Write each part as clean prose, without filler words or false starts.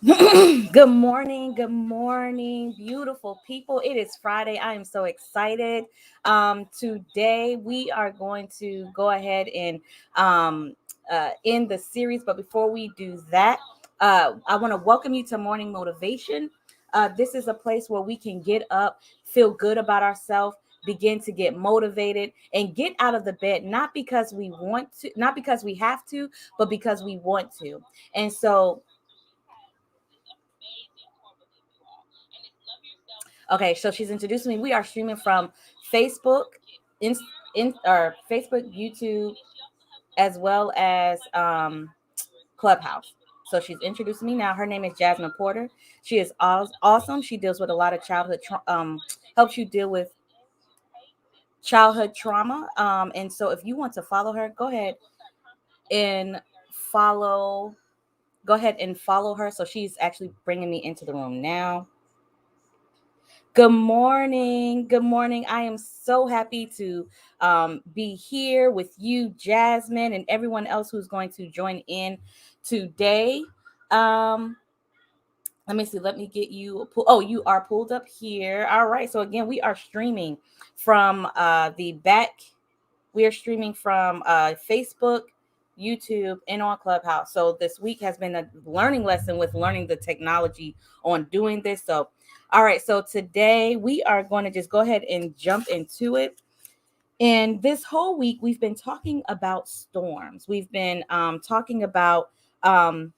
Good morning, beautiful people. It is Friday. I am so excited. Today we are going to go ahead and um, end the series. But before we do that, I want to welcome you to Morning Motivation. This is a place where we can get up, feel good about ourselves, begin to get motivated, and get out of the bed, not because we want to, not because we have to, but because we want to. And so, okay, so she's introducing me. We are streaming from Facebook, in, or Facebook, YouTube, as well as Clubhouse. So she's introducing me now. Her name is Jasmine Porter. She is awesome. She deals with a lot of helps you deal with childhood trauma. And so if you want to follow her, and follow. Go ahead and follow her. So she's actually bringing me into the room now. Good morning. Good morning. I am so happy to be here with you, Jasmine, and everyone else who's going to join in today. Um, Let me see. Let me get you. Oh, you are pulled up here. All right. So again, we are streaming from the back. We are streaming from Facebook, YouTube, and on Clubhouse. So this week has been a learning lesson with learning the technology on doing this. So, all right. So today we are going to just go ahead and jump into it. And this whole week we've been talking about storms. We've been talking about um,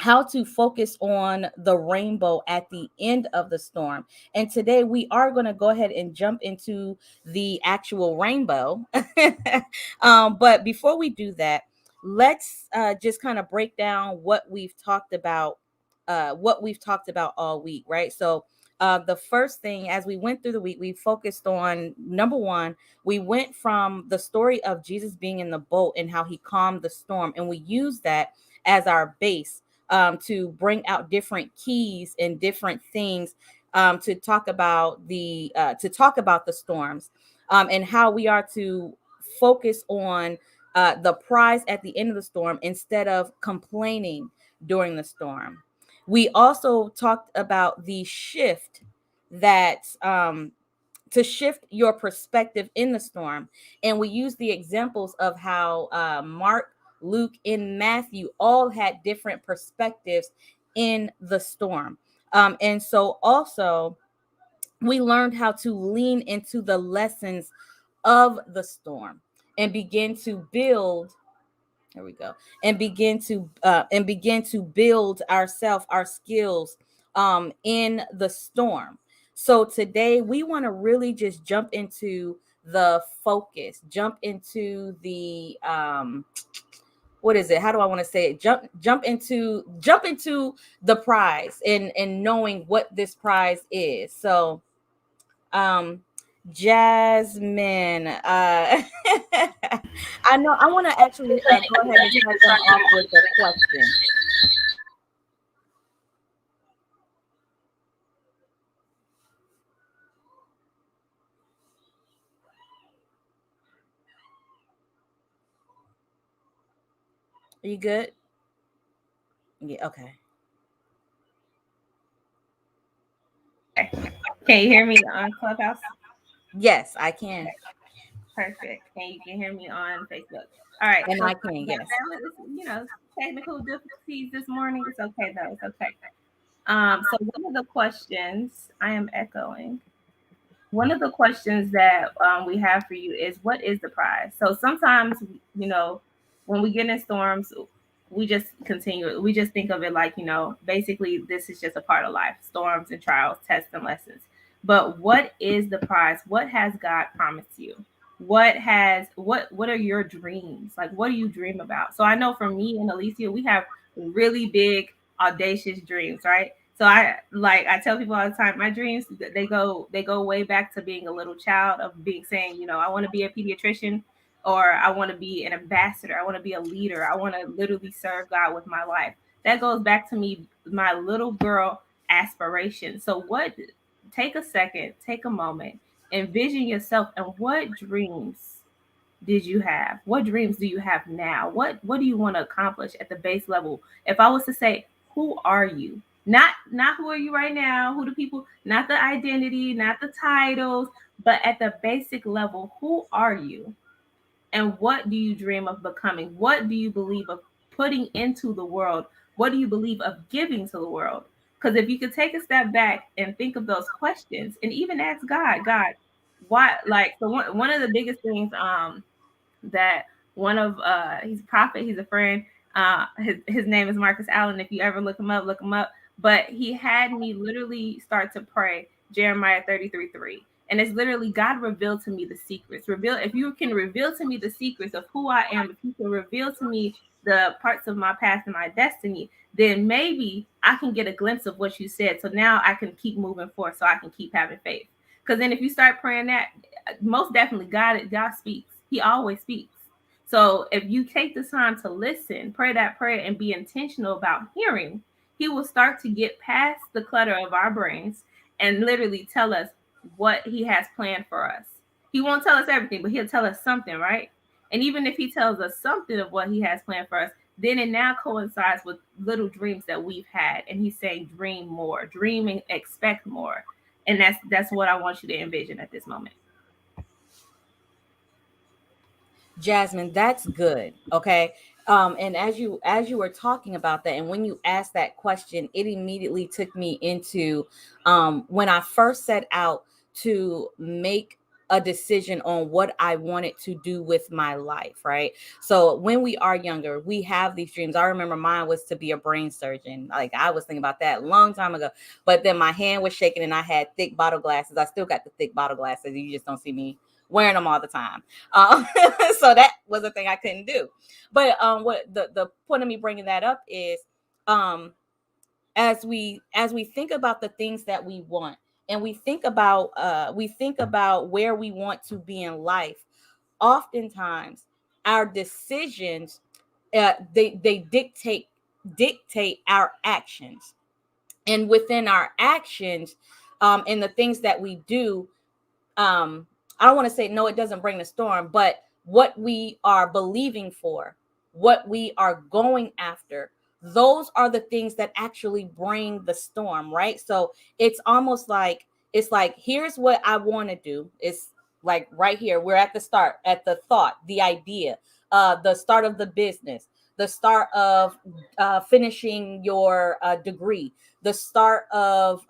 how to focus on the rainbow at the end of the storm. And today we are going to go ahead and jump into the actual rainbow. But before we do that, let's just kind of break down what we've talked about all week, right? So the first thing, as we went through the week, we focused on number one. We went from the story of Jesus being in the boat and how he calmed the storm, and we used that as our base to bring out different keys and different things to talk about the storms, and how we are to focus on the prize at the end of the storm instead of complaining during the storm. We also talked about the shift that to shift your perspective in the storm. And we use the examples of how Mark, Luke, and Matthew all had different perspectives in the storm. And so also, we learned how to lean into the lessons of the storm and begin to build. There we go. And begin to build our skills in the storm. So today we want to really just jump into the focus, jump into the what is it? How do I want to say it? Jump into the prize and knowing what this prize is. So um Jasmine, I know I want to actually go ahead and start them off with a question. Are you good? Yeah, okay. Can you hear me on Clubhouse? Yes, I can. Perfect. And you can hear me on Facebook. All right. And So I can, yes. background is, technical difficulties this morning. It's okay though. It's okay. So one of the questions I am echoing. One of the questions that we have for you is, what is the prize? So sometimes, you know, when we get in storms, we just continue. We just think of it like, basically this is just a part of life: storms and trials, tests and lessons. But what is the prize? What has God promised you? What are your dreams? Like, what do you dream about? So I know for me and Alicia, we have really big, audacious dreams, right? So I tell people all the time, my dreams, they go way back to being a little child, of being saying, I want to be a pediatrician, or I want to be an ambassador, I want to be a leader, I want to literally serve God with my life. That goes back to me, my little girl aspiration. So what take a second, take a moment, envision yourself, and what dreams did you have? What dreams do you have now? What do you want to accomplish at the base level? If I was to say, who are you? Not who are you right now, who the people, not the identity, not the titles, but at the basic level, who are you? And what do you dream of becoming? What do you believe of putting into the world? What do you believe of giving to the world? Because if you could take a step back and think of those questions and even ask God, why, like, so one of the biggest things that one of he's a prophet, he's a friend. His name is Marcus Allen. If you ever look him up, look him up. But he had me literally start to pray Jeremiah 33:3. And it's literally God revealed to me the secrets. Reveal if you can reveal to me the secrets of who I am, if you can reveal to me the parts of my past and my destiny, then maybe I can get a glimpse of what you said. So now I can keep moving forward, so I can keep having faith. Because then if you start praying that, most definitely God speaks. He always speaks. So if you take the time to listen, pray that prayer, and be intentional about hearing, he will start to get past the clutter of our brains and literally tell us what he has planned for us. He won't tell us everything, but he'll tell us something, right? And even if he tells us something of what he has planned for us, then it now coincides with little dreams that we've had. And he's saying, dream more, dream and expect more. And that's what I want you to envision at this moment. Jasmine, that's good. Okay. And as you were talking about that, and when you asked that question, it immediately took me into when I first set out to make a decision on what I wanted to do with my life, right? So when we are younger, we have these dreams. I remember mine was to be a brain surgeon. Like I was thinking about that a long time ago, but then my hand was shaking and I had thick bottle glasses. I still got the thick bottle glasses. You just don't see me wearing them all the time. Um, so that was a thing I couldn't do. But what the point of me bringing that up is, um, as we think about the things that we want, and we think about where we want to be in life, oftentimes our decisions they dictate our actions, and within our actions, and the things that we do, I don't want to say no, it doesn't bring the storm, but what we are believing for, what we are going after, those are the things that actually bring the storm, right? So it's like here's what I want to do. It's like right here, we're at the start, at the thought, the idea, the start of the business, the start of finishing your degree, the start of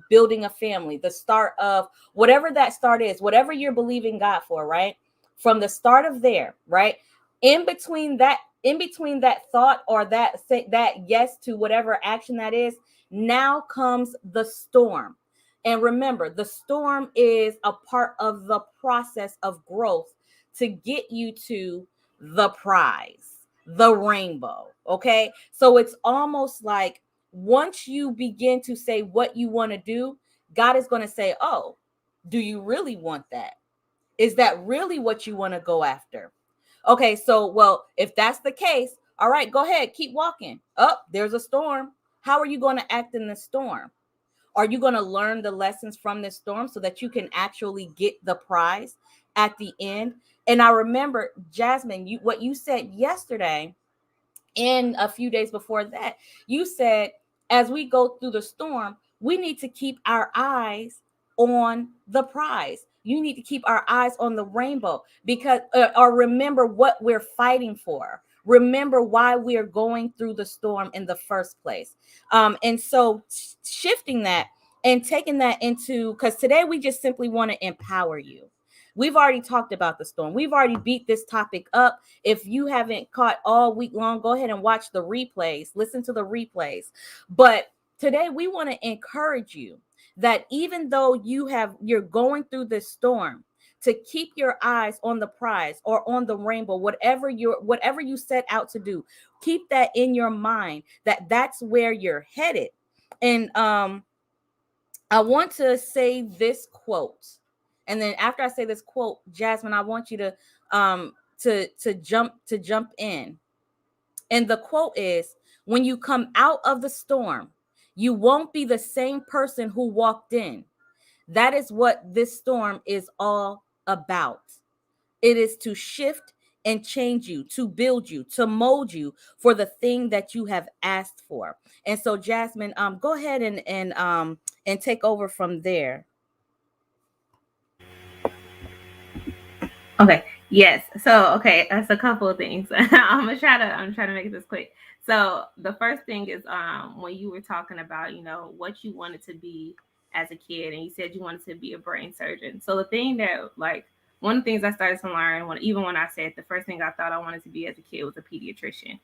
building a family, the start of whatever that start is, whatever you're believing God for, right? From the start of there, right? In between that thought, or that yes to whatever action that is, now comes the storm. And remember, the storm is a part of the process of growth to get you to the prize, the rainbow. Okay. So it's almost like once you begin to say what you want to do, God is going to say, oh, do you really want that? Is that really what you want to go after? Okay, so, well, if that's the case, all right, go ahead, keep walking. Oh, there's a storm. How are you going to act in the storm? Are you going to learn the lessons from this storm so that you can actually get the prize at the end? And I remember, Jasmine, what you said yesterday, and a few days before that, you said, as we go through the storm, we need to keep our eyes on the prize. You need to keep our eyes on the rainbow, because or remember what we're fighting for. Remember why we're going through the storm in the first place. And so shifting that and taking that into, because today we just simply want to empower you. We've already talked about the storm. We've already beat this topic up. If you haven't caught all week long, go ahead and watch the replays, listen to the replays. But today we want to encourage you that even though you're going through this storm, to keep your eyes on the prize or on the rainbow, whatever you set out to do, keep that in your mind, that that's where you're headed. And I want to say this quote, and then after I say this quote, Jasmine, I want you to jump in. And the quote is, when you come out of the storm, you won't be the same person who walked in. That is what this storm is all about. It is to shift and change you, to build you, to mold you for the thing that you have asked for. And so, Jasmine, go ahead and take over from there. Okay. Yes. So okay, that's a couple of things. I'm trying to make this quick. So the first thing is when you were talking about, what you wanted to be as a kid, and you said you wanted to be a brain surgeon. So the thing that like one of the things I started to learn when I said the first thing I thought I wanted to be as a kid was a pediatrician.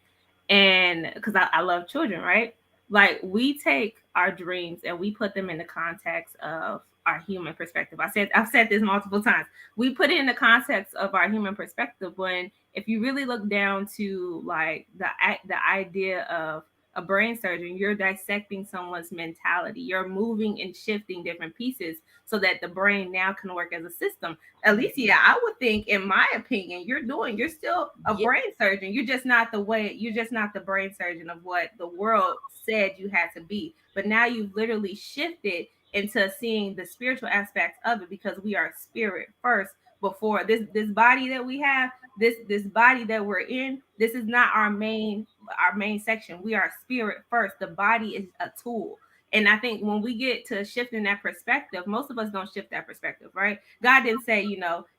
And because I love children, right? Like we take our dreams and we put them in the context of our human perspective. I've said this multiple times. We put it in the context of our human perspective when if you really look down to like the idea of a brain surgeon, you're dissecting someone's mentality. You're moving and shifting different pieces so that the brain now can work as a system. Alicia, I would think, in my opinion, you're still a Yeah, brain surgeon. You're just not the brain surgeon of what the world said you had to be. But now you've literally shifted into seeing the spiritual aspects of it because we are spirit first before this body that we have, this body that we're in, this is not our main section. We are spirit first. The body is a tool. And I think when we get to shifting that perspective, most of us don't shift that perspective, right? God didn't say,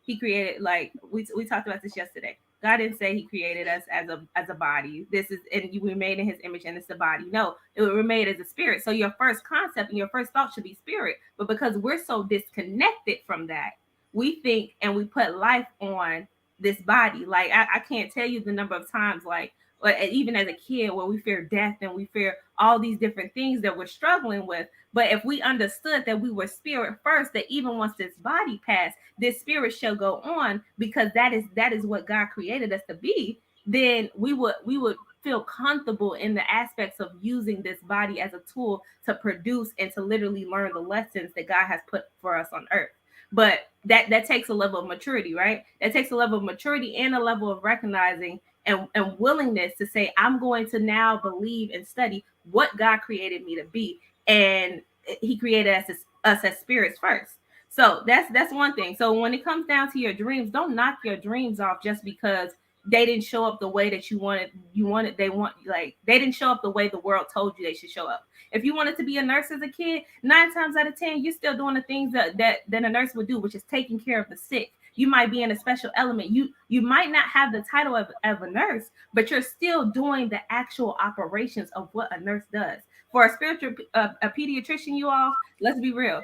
He created like we talked about this yesterday. God didn't say He created us as a body. This is and we made in His image, and it's the body. No, it was made as a spirit. So your first concept and your first thought should be spirit. But because we're so disconnected from that, we think and we put life on this body. Like I can't tell you the number of times, like or even as a kid, where we fear death and we fear all these different things that we're struggling with. But if we understood that we were spirit first, that even once this body passed, this spirit shall go on because that is what God created us to be, then we would feel comfortable in the aspects of using this body as a tool to produce and to literally learn the lessons that God has put for us on earth. But that takes a level of maturity, right? That takes a level of maturity and a level of recognizing and willingness to say, I'm going to now believe and study what God created me to be. And He created us as spirits first. So that's one thing. So when it comes down to your dreams, don't knock your dreams off just because they didn't show up the way that they didn't show up the way the world told you they should show up. If you wanted to be a nurse as a kid, 9 times out of 10, you're still doing the things that a nurse would do, which is taking care of the sick. You might be in a special element. You might not have the title of a nurse, but you're still doing the actual operations of what a nurse does. For a spiritual a pediatrician, you all, let's be real.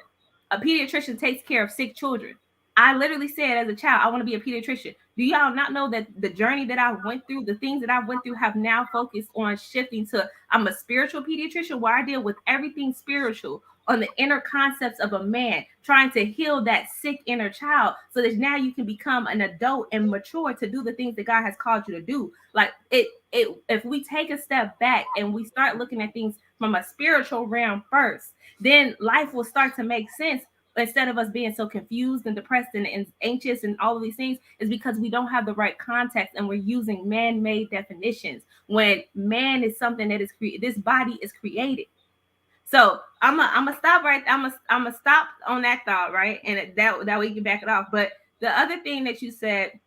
A pediatrician takes care of sick children. I literally said as a child, I want to be a pediatrician. Do y'all not know that the journey that I went through, the things that I went through, have now focused on shifting to I'm a spiritual pediatrician where I deal with everything spiritual on the inner concepts of a man, trying to heal that sick inner child so that now you can become an adult and mature to do the things that God has called you to do. Like if we take a step back and we start looking at things from a spiritual realm first, then life will start to make sense instead of us being so confused and depressed and anxious and all of these things. Is because we don't have the right context and we're using man-made definitions when man is something that is this body is created. So I'm gonna stop right. I'm gonna stop on that thought, right, and that way you can back it off. But the other thing that you said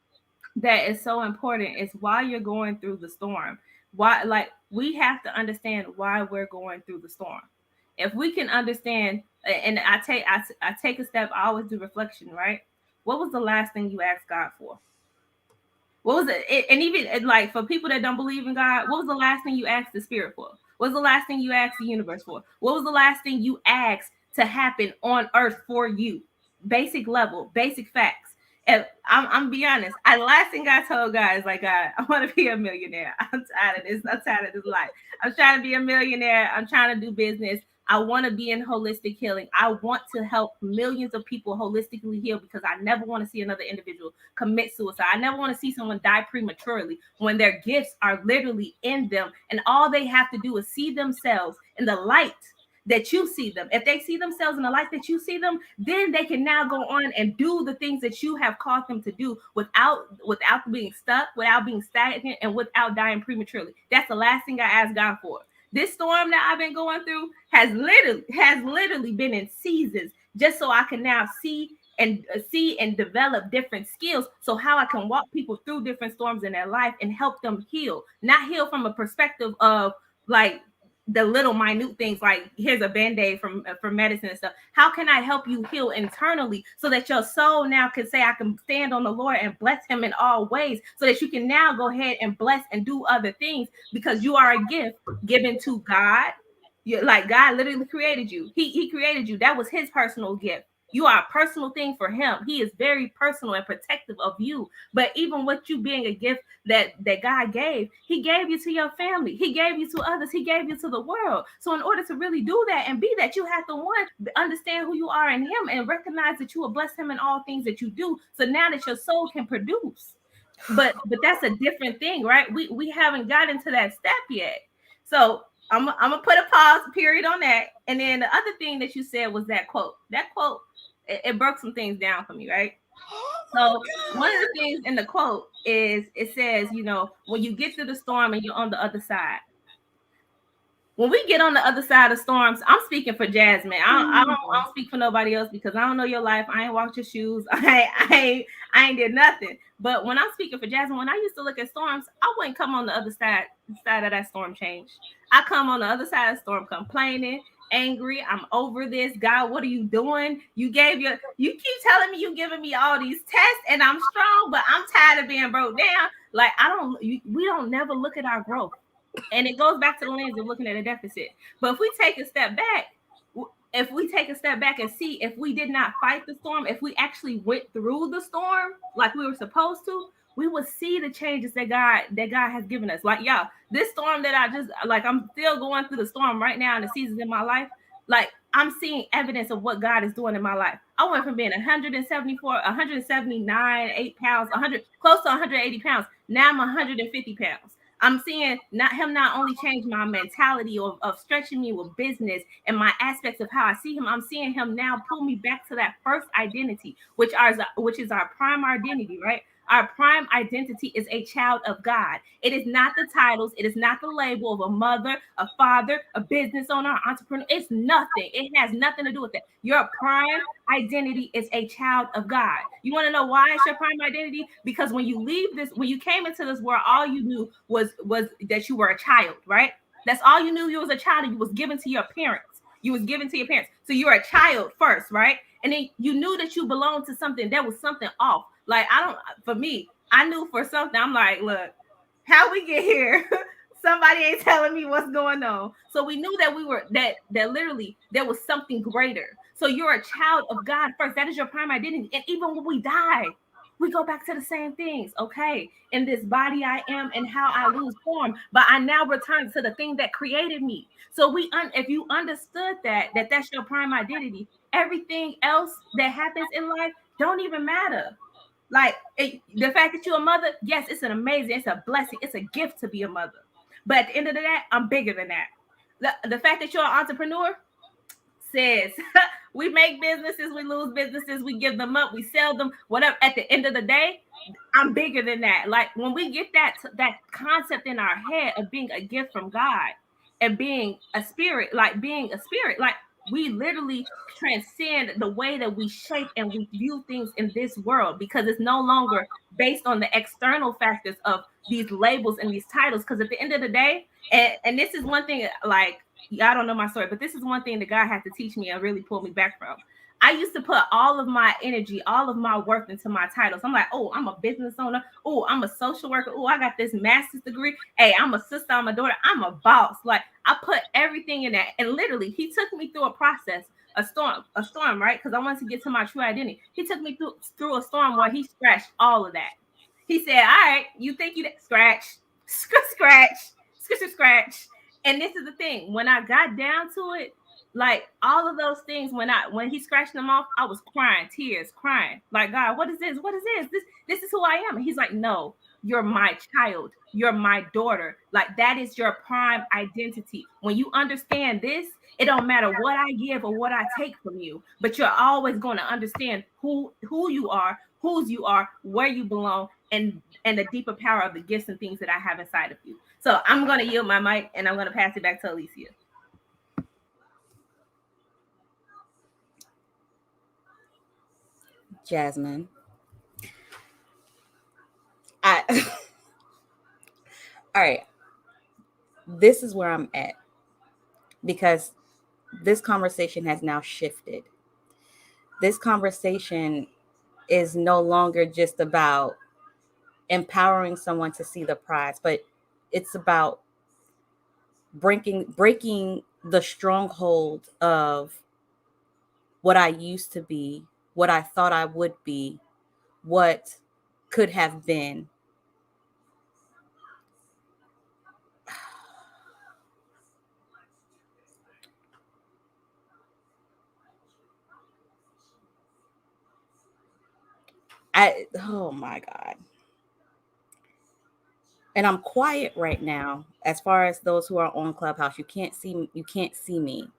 that is so important is why you're going through the storm. Why, like, we have to understand why we're going through the storm. If we can understand, and I take a step. I always do reflection, right? What was the last thing you asked God for? What was it? And even like for people that don't believe in God, what was the last thing you asked the Spirit for? What was the last thing you asked the universe for? What was the last thing you asked to happen on earth for you? Basic level, basic facts. And I'm be honest. The last thing I told God is like, God, I want to be a millionaire. I'm tired of this. I'm tired of this life. I'm trying to be a millionaire. I'm trying to do business. I want to be in holistic healing. I want to help millions of people holistically heal because I never want to see another individual commit suicide. I never want to see someone die prematurely when their gifts are literally in them. And all they have to do is see themselves in the light that you see them. If they see themselves in the light that you see them, then they can now go on and do the things that you have called them to do without being stuck, without being stagnant, and without dying prematurely. That's the last thing I asked God for. This storm that I've been going through has literally been in seasons just so I can now see and see and develop different skills, so how I can walk people through different storms in their life and help them heal, not heal from a perspective of like the little minute things, like here's a band-aid from medicine and stuff. How can I help you heal internally so that your soul now can say I can stand on the Lord and bless him in all ways, so that you can now go ahead and bless and do other things, because you are a gift given to God. Like God literally created you. He created you. That was his personal gift. You are a personal thing for him. He is very personal and protective of you. But even with you being a gift that God gave, he gave you to your family. He gave you to others. He gave you to the world. So in order to really do that and be that, you have to, one, understand who you are in him and recognize that you will bless him in all things that you do. So now that your soul can produce. But that's a different thing, right? We haven't gotten to that step yet. So I'm gonna put a pause period on that. And then the other thing that you said was that quote. That quote, it broke some things down for me, right? So one of the things in the quote is, it says, when you get through the storm and you're on the other side. When we get on the other side of storms, I'm speaking for Jasmine. I don't speak for nobody else, because I don't know your life. I ain't walked your shoes. I ain't did nothing. But when I'm speaking for Jasmine, when I used to look at storms, I wouldn't come on the other side of that storm change. I come on the other side of the storm complaining, angry. I'm over this. God, what are you doing? You keep telling me you giving me all these tests and I'm strong, but I'm tired of being broke down. Like we don't never look at our growth. And it goes back to the lens of looking at a deficit. But if we take a step back and see, if we did not fight the storm, if we actually went through the storm like we were supposed to, we would see the changes that God has given us. Like, yeah, this storm that I'm still going through the storm right now in the seasons in my life. Like, I'm seeing evidence of what God is doing in my life. I went from being 174, 179, 8 pounds, 100, close to 180 pounds. Now I'm 150 pounds. I'm seeing not only change my mentality of stretching me with business and my aspects of how I see him. I'm seeing him now pull me back to that first identity, which is our prime identity, right? Our prime identity is a child of God. It is not the titles. It is not the label of a mother, a father, a business owner, entrepreneur. It's nothing. It has nothing to do with that. Your prime identity is a child of God. You want to know why it's your prime identity? Because when you came into this world, all you knew was that you were a child, right? That's all you knew. You was a child, and you was given to your parents. So you're a child first, right? And then you knew that you belonged to something. There was something off. Like, for me, I knew for something. I'm like, look, how we get here? Somebody ain't telling me what's going on. So we knew that we were that literally there was something greater. So you're a child of God first. That is your prime identity. And even when we die, we go back to the same things. Okay, in this body I am, and how I lose form, but I now return to the thing that created me. So if you understood that's your prime identity, everything else that happens in life don't even matter. Like, the fact that you're a mother, yes, it's it's a blessing, it's a gift to be a mother. But at the end of the day, I'm bigger than that. The fact that you're an entrepreneur says we make businesses, we lose businesses, we give them up, we sell them, whatever. At the end of the day, I'm bigger than that. Like, when we get that concept in our head of being a gift from God and being a spirit, like we literally transcend the way that we shape and we view things in this world, because it's no longer based on the external factors of these labels and these titles. Because at the end of the day, and this is one thing, like, y'all don't know my story, but this is one thing that God had to teach me and really pull me back from. I used to put all of my energy, all of my work into my titles. I'm like, oh, I'm a business owner. Oh, I'm a social worker. Oh, I got this master's degree. Hey, I'm a sister. I'm a daughter. I'm a boss. Like, I put everything in that. And literally, he took me through a process, a storm, right? Because I wanted to get to my true identity. He took me through a storm where he scratched all of that. He said, all right, you think you scratch, scratch. And this is the thing. When I got down to it, like, all of those things, when he scratched them off, I was crying, tears, crying. Like, God, what is this? What is this? This is who I am. And he's like, no, you're my child. You're my daughter. Like, that is your prime identity. When you understand this, it don't matter what I give or what I take from you, but you're always going to understand who you are, whose you are, where you belong, and the deeper power of the gifts and things that I have inside of you. So I'm going to yield my mic, and I'm going to pass it back to Alicia. Jasmine, I all right, this is where I'm at because this conversation has now shifted. This conversation is no longer just about empowering someone to see the prize, but it's about breaking the stronghold of what I used to be, what I thought I would be, what could have been. Oh my God. And I'm quiet right now as far as those who are on Clubhouse. You can't see me.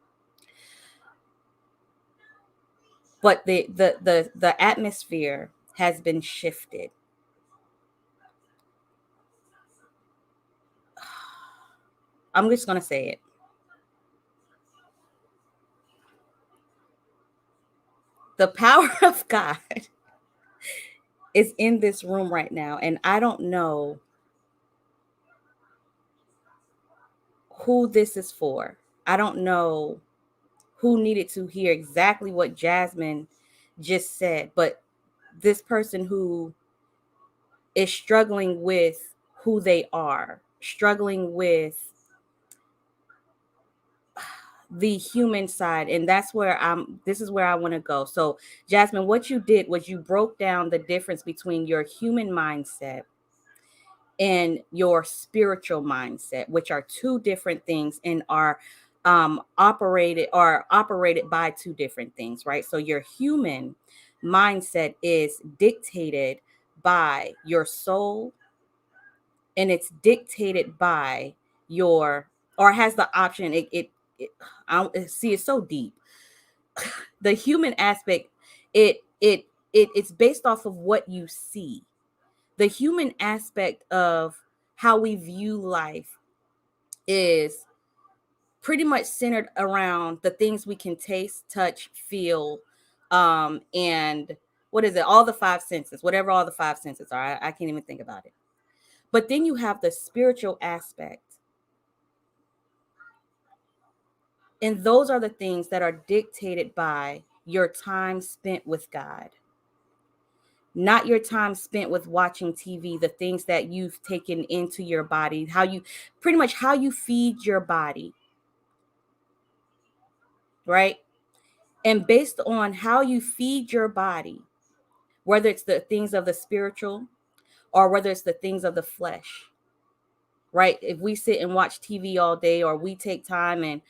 But the atmosphere has been shifted. I'm just going to say it. The power of God is in this room right now, and I don't know who this is for. I don't know who needed to hear exactly what Jasmine just said, but this person who is struggling with who they are, struggling with the human side, and that's where this is where I want to go. So Jasmine, what you did was you broke down the difference between your human mindset and your spiritual mindset, which are two different things and are operated by two different things, right? So your human mindset is dictated by your soul, and it's dictated by your, or has the option, I see it's so deep. The human aspect, it's based off of what you see. The human aspect of how we view life is pretty much centered around the things we can taste, touch, feel, and what is it? All the five senses, whatever all the five senses are. I can't even think about it. But then you have the spiritual aspect. And those are the things that are dictated by your time spent with God, not your time spent with watching TV, the things that you've taken into your body, how you feed your body, right? And based on how you feed your body, whether it's the things of the spiritual or whether it's the things of the flesh, right? If we sit and watch TV all day, or we take time and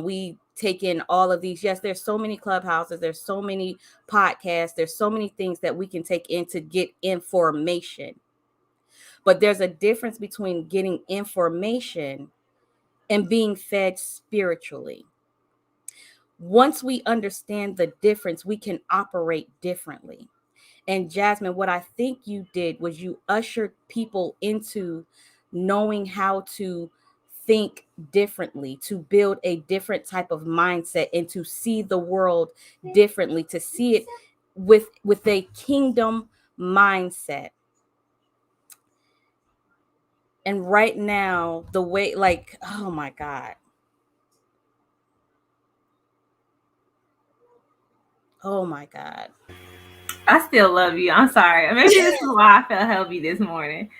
we take in all of these, yes, there's so many clubhouses, there's so many podcasts, there's so many things that we can take in to get information. But there's a difference between getting information and being fed spiritually. Once we understand the difference, we can operate differently. And Jasmine, what I think you did was you ushered people into knowing how to think differently, to build a different type of mindset, and to see the world differently, to see it with a kingdom mindset. And right now, the way, like, oh my God. Oh my God. I still love you. I'm sorry. Maybe this is why I felt heavy this morning.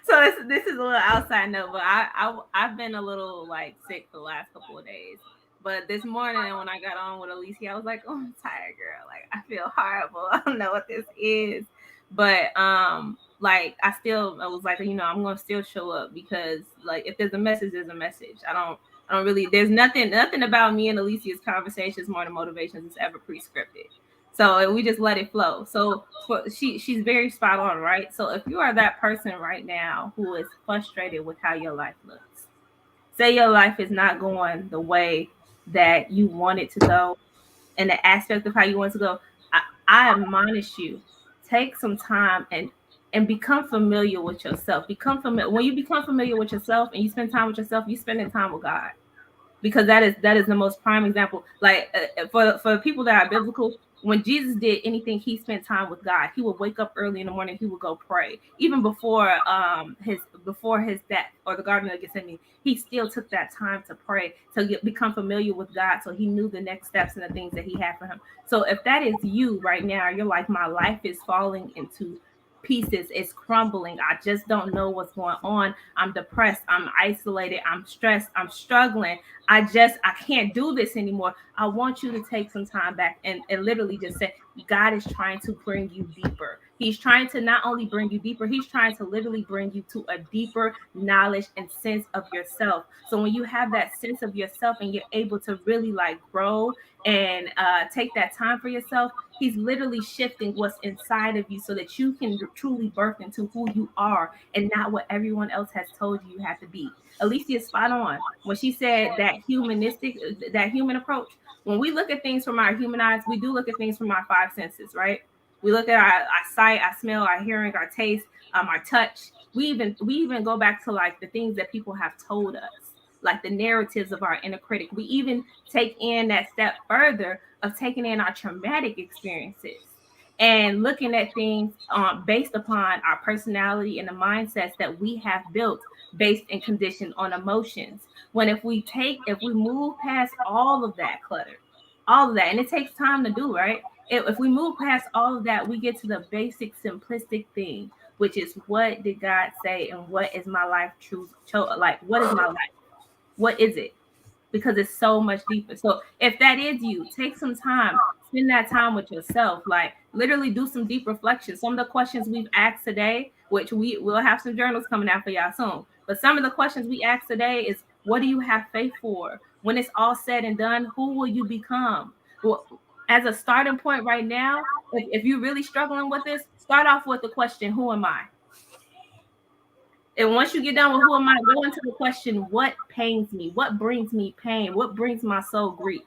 So this is a little outside note, but I've been a little like sick for the last couple of days. But this morning when I got on with Alicia, I was like, "Oh, I'm tired, girl. Like I feel horrible. I don't know what this is." But like I was like, I'm gonna still show up because like if there's a message, there's a message. I don't really. There's nothing about me and Alicia's conversations more than motivations is ever pre-scripted. So we just let it flow. So she's very spot on, right? So if you are that person right now who is frustrated with how your life looks, say your life is not going the way that you want it to go, and the aspect of how you want it to go, I admonish you, take some time and become familiar with yourself. Become familiar. When you become familiar with yourself and you spend time with yourself, you spending time with God, because that is the most prime example. Like for people that are biblical, when Jesus did anything, he spent time with God. He would wake up early in the morning. He would go pray. Even before his death or the Garden of Gethsemane, he still took that time to pray, to become familiar with God, so he knew the next steps and the things that he had for him. So if that is you right now, you're like, my life is falling into pieces, it's crumbling, I just don't know what's going on, I'm depressed, I'm isolated, I'm stressed, I'm struggling, I can't do this anymore. I want you to take some time back and literally just say, God is trying to bring you deeper. He's trying to not only bring you deeper, he's trying to literally bring you to a deeper knowledge and sense of yourself. So when you have that sense of yourself and you're able to really like grow and take that time for yourself, he's literally shifting what's inside of you so that you can truly birth into who you are and not what everyone else has told you have to be. Alicia is spot on when she said that human approach. When we look at things from our human eyes, we do look at things from our five senses, right? We look at our sight, our smell, our hearing, our taste, our touch. We even go back to like the things that people have told us, like the narratives of our inner critic. We even take in that step further of taking in our traumatic experiences and looking at things based upon our personality and the mindsets that we have built based and conditioned on emotions. When if we move past all of that clutter, all of that, and it takes time to do, right? If we move past all of that, we get to the basic simplistic thing, which is, what did God say and what is my life truth? Like, what is my life? What is it? Because it's so much deeper. So if that is you, take some time, spend that time with yourself, like literally do some deep reflection. Some of the questions we've asked today, which we will have some journals coming out for y'all soon, but some of the questions we asked today is, what do you have faith for? When it's all said and done, who will you become? Well, as a starting point right now, if you're really struggling with this, start off with the question, who am I? And once you get done with who am I, go into the question, what pains me? What brings me pain? What brings my soul grief?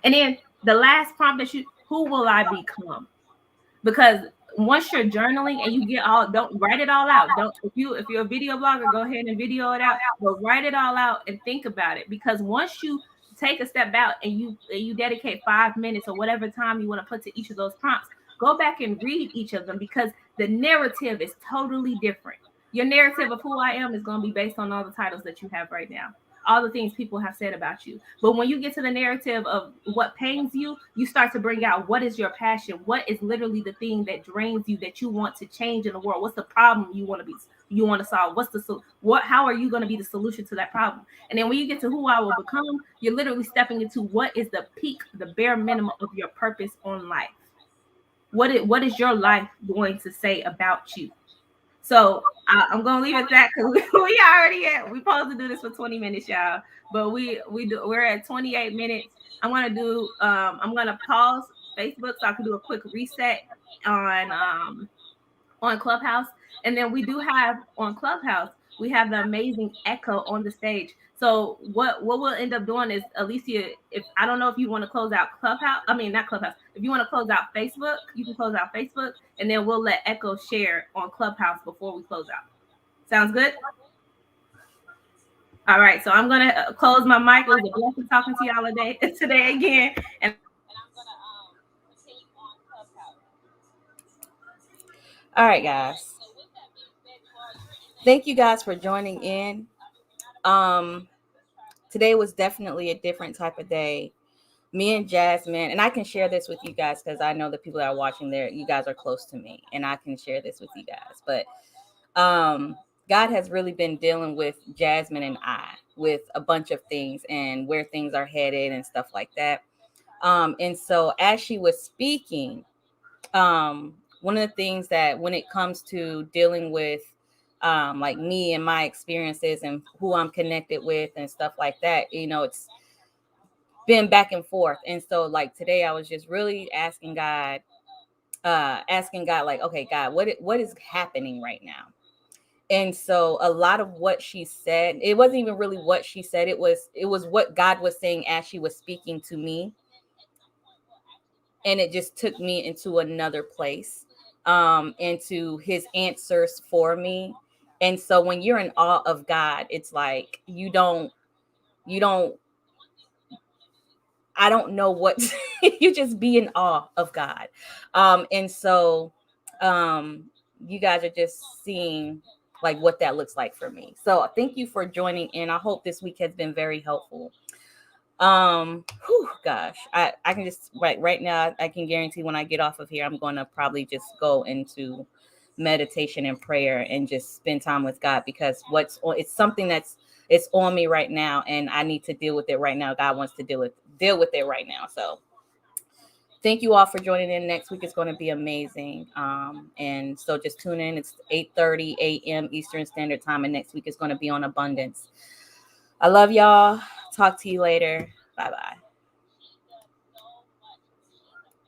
And then the last prompt that who will I become? Because once you're journaling and you get all, don't write it all out. Don't, if you're a video blogger, go ahead and video it out, but write it all out and think about it. Because once you take a step out and you dedicate 5 minutes or whatever time you want to put to each of those prompts, go back and read each of them, because the narrative is totally different. Your narrative of who I am is going to be based on all the titles that you have right now, all the things people have said about you. But when you get to the narrative of what pains you, you start to bring out, what is your passion? What is literally the thing that drains you, that you want to change in the world? What's the problem you want to solve? How are you going to be the solution to that problem? And then when you get to who I will become, you're literally stepping into what is the peak, the bare minimum of your purpose on life. What is your life going to say about you? So I'm gonna leave it at that, because we supposed to do this for 20 minutes, y'all. But we're at 28 minutes. I'm gonna pause Facebook so I can do a quick reset on Clubhouse. And then we do have on Clubhouse, we have the amazing Echo on the stage. So what we'll end up doing is, Alicia, if I don't know if you want to close out Clubhouse, I mean not Clubhouse. If you want to close out Facebook, you can close out Facebook, and then we'll let Echo share on Clubhouse before we close out. Sounds good? All right, so I'm gonna close my mic. It was a blessing talking to y'all today again, and I'm gonna continue on Clubhouse. All right, guys. Thank you guys for joining in. Today was definitely a different type of day. Me and Jasmine, and I can share this with you guys because I know the people that are watching there, you guys are close to me, and I can share this with you guys. But God has really been dealing with Jasmine and I with a bunch of things and where things are headed and stuff like that. And so as she was speaking, one of the things that when it comes to dealing with like me and my experiences and who I'm connected with and stuff like that, it's been back and forth. And so like today I was just really asking God, like, okay, God, what is happening right now? And so a lot of what she said, it wasn't even really what she said. It was what God was saying as she was speaking to me. And it just took me into another place, into his answers for me. And so when you're in awe of God, it's like you don't I don't know what you just be in awe of God. And so you guys are just seeing like what that looks like for me. So thank you for joining in. I hope this week has been very helpful. Gosh, I can just right now I can guarantee when I get off of here I'm going to probably just go into meditation and prayer and just spend time with God, because it's something it's on me right now and I need to deal with it right now. God wants to deal with it right now. So thank you all for joining in. Next week is going to be amazing. And so just tune in. It's 8:30 a.m. Eastern Standard Time, and next week is going to be on abundance. I love y'all. Talk to you later. Bye-bye.